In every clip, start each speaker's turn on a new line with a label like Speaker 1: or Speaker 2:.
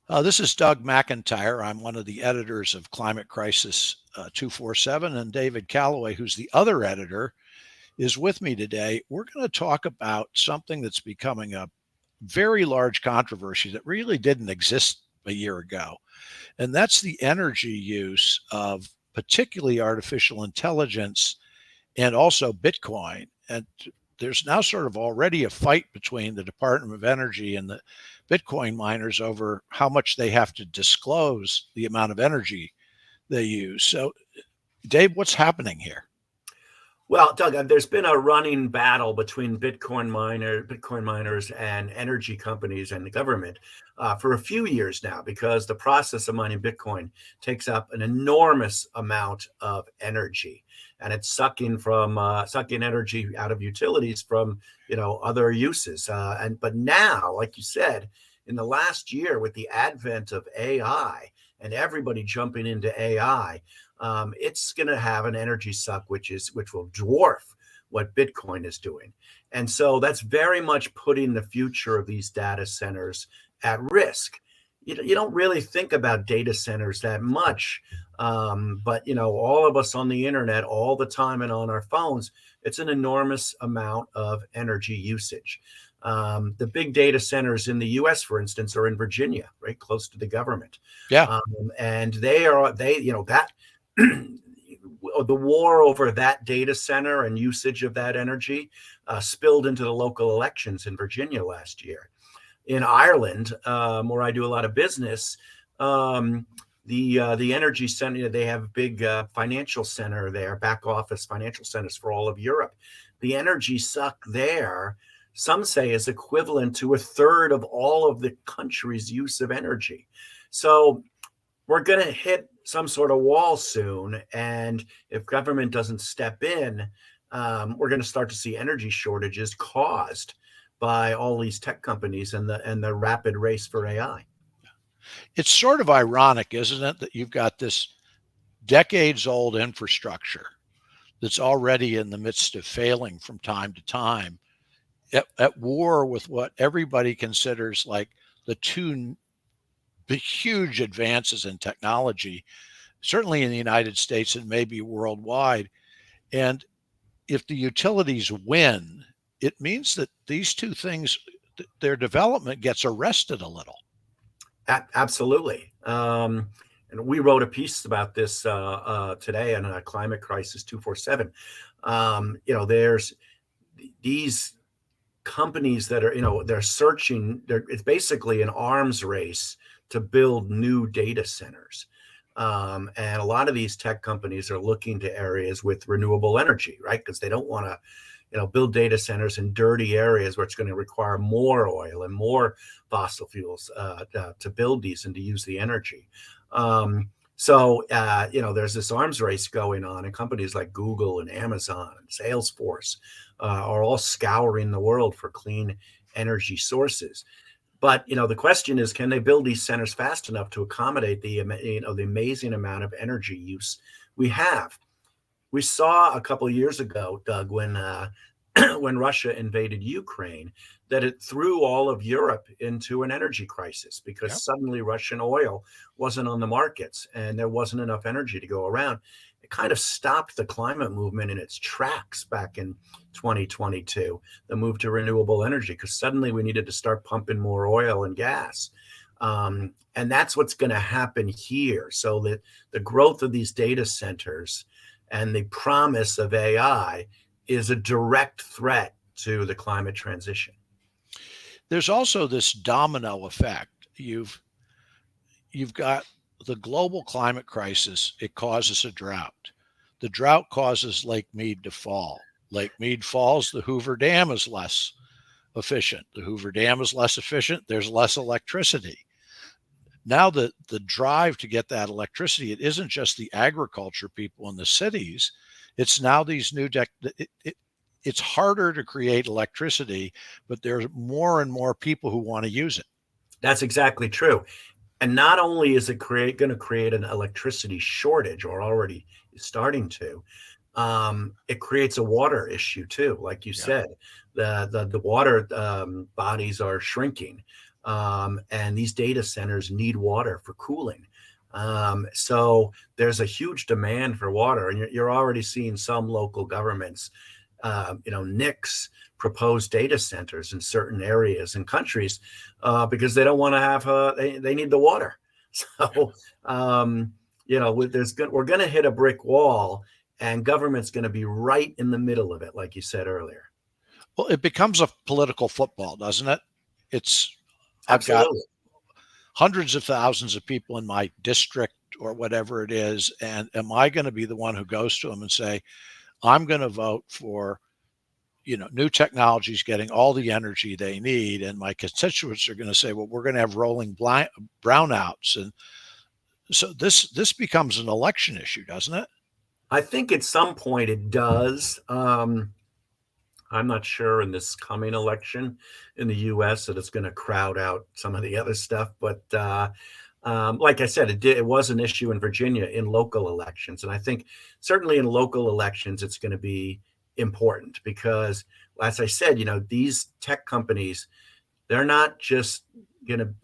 Speaker 1: This is Doug McIntyre. I'm one of the editors of Climate Crisis 247, and David Calloway, who's the other editor, is with me today. We're going to talk about something that's becoming a very large controversy that really didn't exist a year ago, and that's the energy use of particularly artificial intelligence and also Bitcoin. And there's now sort of already a fight between the Department of Energy and the Bitcoin miners over how much they have to disclose the amount of energy they use. So, Dave, what's happening here?
Speaker 2: Well, Doug, there's been a running battle between Bitcoin miners, and energy companies and the government for a few years now, because the process of mining Bitcoin takes up an enormous amount of energy, and it's sucking energy out of utilities from other uses. But now, like you said, in the last year, with the advent of AI and everybody jumping into AI, it's going to have an energy suck, which will dwarf what Bitcoin is doing. And so that's very much putting the future of these data centers at risk. You don't really think about data centers that much, but all of us on the internet all the time and on our phones, it's an enormous amount of energy usage. The big data centers in the U.S., for instance, are in Virginia, right close to the government.
Speaker 1: Yeah.
Speaker 2: And that the war over that data center and usage of that energy spilled into the local elections in Virginia last year. In Ireland, where I do a lot of business, the energy center, they have a big financial center there, back office financial centers for all of Europe. The energy suck there, some say, is equivalent to a third of all of the country's use of energy. So we're going to hit some sort of wall soon. And if government doesn't step in, we're going to start to see energy shortages caused by all these tech companies and the rapid race for AI.
Speaker 1: It's sort of ironic, isn't it, that you've got this decades old infrastructure that's already in the midst of failing from time to time, at war with what everybody considers like the huge advances in technology, certainly in the United States and maybe worldwide. And if the utilities win, it means that these two things, their development gets arrested a little.
Speaker 2: Absolutely. And we wrote a piece about this today on Climate Crisis 247. There's these companies that are, they're searching. It's basically an arms race to build new data centers. And a lot of these tech companies are looking to areas with renewable energy, right? Because they don't want to build data centers in dirty areas where it's going to require more oil and more fossil fuels to build these and to use the energy. There's this arms race going on, and companies like Google and Amazon and Salesforce are all scouring the world for clean energy sources. But the question is, can they build these centers fast enough to accommodate the amazing amount of energy use we have? We saw a couple of years ago, Doug, when when Russia invaded Ukraine, that it threw all of Europe into an energy crisis, because
Speaker 1: Yep.
Speaker 2: suddenly Russian oil wasn't on the markets and there wasn't enough energy to go around. It kind of stopped the climate movement in its tracks back in 2022, the move to renewable energy, because suddenly we needed to start pumping more oil and gas. And that's what's going to happen here. So that the growth of these data centers and the promise of AI is a direct threat to the climate transition.
Speaker 1: There's also this domino effect. You've got the global climate crisis. It causes a drought. The drought causes Lake Mead to fall. Lake Mead falls, the Hoover Dam is less efficient. The Hoover Dam is less efficient, there's less electricity. Now the drive to get that electricity, it isn't just the agriculture people in the cities. It's now these it's harder to create electricity, but there's more and more people who want to use it.
Speaker 2: That's exactly true. And not only is it going to create an electricity shortage, or already starting to, it creates a water issue too. Like you said, the water bodies are shrinking. and these data centers need water for cooling. So there's a huge demand for water, and you're already seeing some local governments, nix proposed data centers in certain areas and countries because they don't want to have they need the water. So we're going to hit a brick wall, and government's going to be right in the middle of it, like you said earlier.
Speaker 1: Well, it becomes a political football, doesn't it? I've got
Speaker 2: Absolutely.
Speaker 1: hundreds of thousands of people in my district or whatever it is, and am I going to be the one who goes to them and say, I'm going to vote for new technologies getting all the energy they need, and my constituents are going to say, well, we're going to have rolling brownouts, and so this becomes an election issue, doesn't it?
Speaker 2: I think at some point it does. I'm not sure in this coming election in the U.S. that it's going to crowd out some of the other stuff, but like I said, it was an issue in Virginia in local elections, and I think certainly in local elections it's going to be important because, as I said, these tech companies, they're not just going to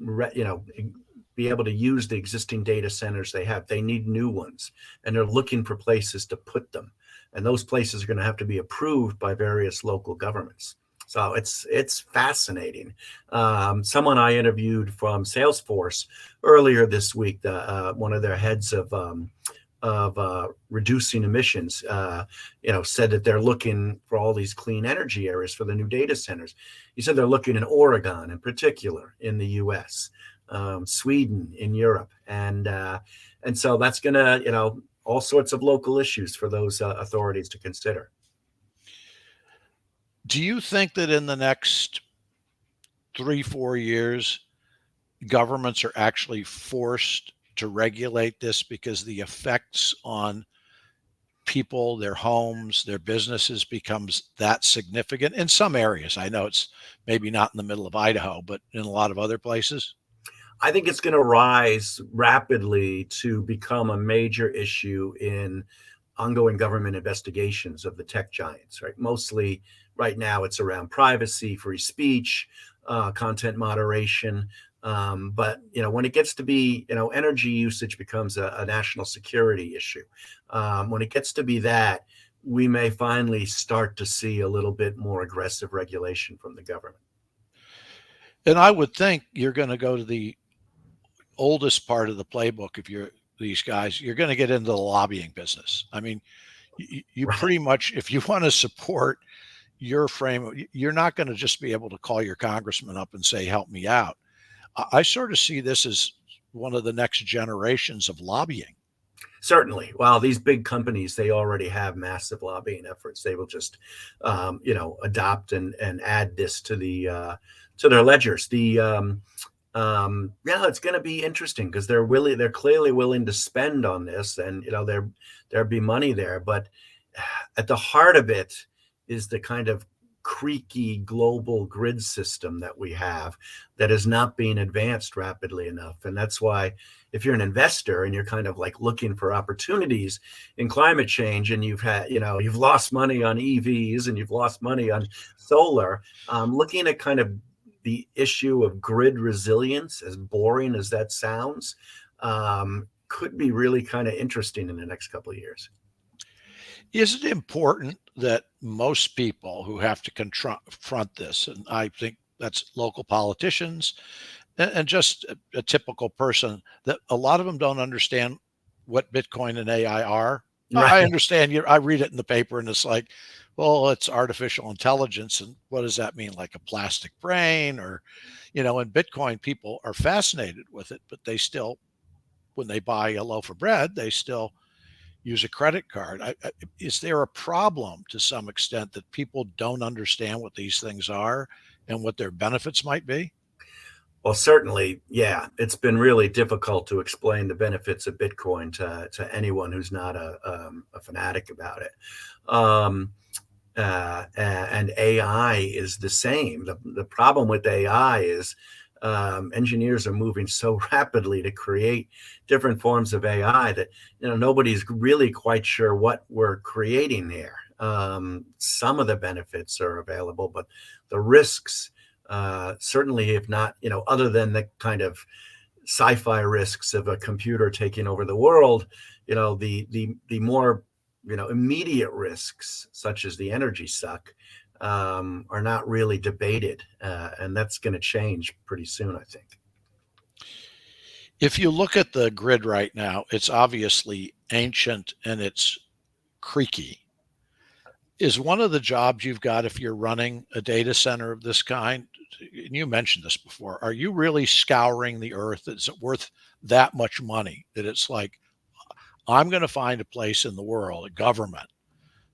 Speaker 2: be able to use the existing data centers they have. They need new ones, and they're looking for places to put them. And those places are going to have to be approved by various local governments. So it's fascinating. Someone I interviewed from Salesforce earlier this week, one of their heads of reducing emissions, said that they're looking for all these clean energy areas for the new data centers. He said they're looking in Oregon, in particular, in the U.S., Sweden, in Europe, and so that's going to, all sorts of local issues for those authorities to consider.
Speaker 1: Do you think that in the next 3-4 years, governments are actually forced to regulate this because the effects on people, their homes, their businesses becomes that significant in some areas? I know it's maybe not in the middle of Idaho, but in a lot of other places.
Speaker 2: I think it's going to rise rapidly to become a major issue in ongoing government investigations of the tech giants, right? Mostly right now it's around privacy, free speech, content moderation. But when it gets to be, energy usage becomes a national security issue. When it gets to be that, we may finally start to see a little bit more aggressive regulation from the government.
Speaker 1: And I would think you're going to go to the oldest part of the playbook. If you're these guys, you're going to get into the lobbying business. I mean, you
Speaker 2: Right.
Speaker 1: pretty much, if you want to support your frame, you're not going to just be able to call your congressman up and say, help me out. I sort of see this as one of the next generations of lobbying.
Speaker 2: Certainly. Well, these big companies, they already have massive lobbying efforts. They will just, adopt and add this to their ledgers. It's going to be interesting because they're clearly willing to spend on this, and there'll be money there. But at the heart of it is the kind of creaky global grid system that we have that is not being advanced rapidly enough. And that's why if you're an investor and you're kind of like looking for opportunities in climate change, and you've lost money on EVs and you've lost money on solar, looking at kind of the issue of grid resilience, as boring as that sounds, could be really kind of interesting in the next couple of years.
Speaker 1: Is it important that most people who have to confront this, and I think that's local politicians and just a typical person, that a lot of them don't understand what Bitcoin and AI are? I
Speaker 2: Right.
Speaker 1: understand I read it in the paper and it's like, well, it's artificial intelligence. And what does that mean? Like a plastic brain or, in Bitcoin, people are fascinated with it, but they still, when they buy a loaf of bread, they still use a credit card. Is there a problem to some extent that people don't understand what these things are and what their benefits might be?
Speaker 2: Well, certainly, yeah. It's been really difficult to explain the benefits of Bitcoin to anyone who's not a fanatic about it. Um, and AI is the same. The problem with AI is engineers are moving so rapidly to create different forms of AI that nobody's really quite sure what we're creating there. Some of the benefits are available, but the risks Certainly, if not, other than the kind of sci-fi risks of a computer taking over the world, the more immediate risks, such as the energy suck, are not really debated, and that's going to change pretty soon, I think.
Speaker 1: If you look at the grid right now, it's obviously ancient and it's creaky. Is one of the jobs you've got if you're running a data center of this kind, and you mentioned this before, are you really scouring the earth? Is it worth that much money that it's like, I'm going to find a place in the world, a government,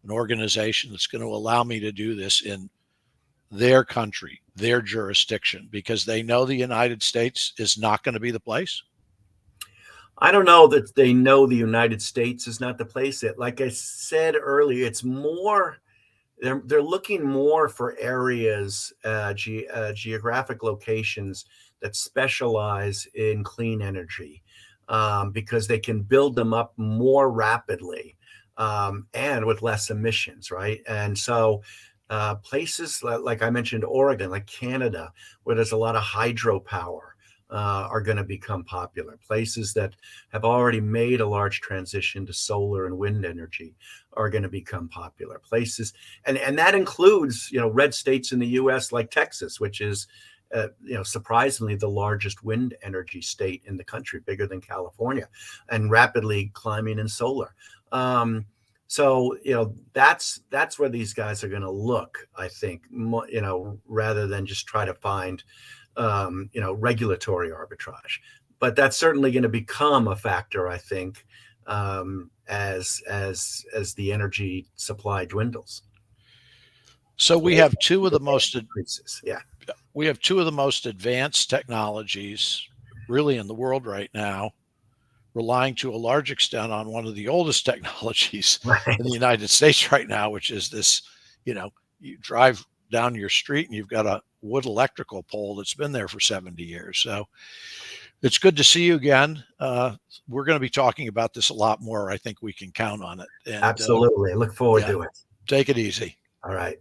Speaker 1: an organization that's going to allow me to do this in their country, their jurisdiction, because they know the United States is not going to be the place?
Speaker 2: I don't know that they know the United States is not the place. Like I said earlier, it's more they're looking more for areas, geographic locations that specialize in clean energy, because they can build them up more rapidly, and with less emissions, right? And so places like I mentioned, Oregon, like Canada, where there's a lot of hydropower, are going to become popular. Places that have already made a large transition to solar and wind energy are going to become popular. Places, and that includes red states in the U.S. like Texas, which is surprisingly the largest wind energy state in the country, bigger than California, and rapidly climbing in solar. So that's where these guys are going to look, I think, rather than just try to find regulatory arbitrage. But that's certainly going to become a factor, I think, as the energy supply dwindles.
Speaker 1: So we have two of the most
Speaker 2: increases. Yeah,
Speaker 1: we have two of the most advanced technologies really in the world right now, relying to a large extent on one of the oldest technologies
Speaker 2: right.
Speaker 1: in the United States right now, which is this, you drive down your street and you've got a wood electrical pole that's been there for 70 years. So it's good to see you again. We're going to be talking about this a lot more. I think we can count on it. And
Speaker 2: Absolutely. I look forward to it.
Speaker 1: take it easy.
Speaker 2: All right.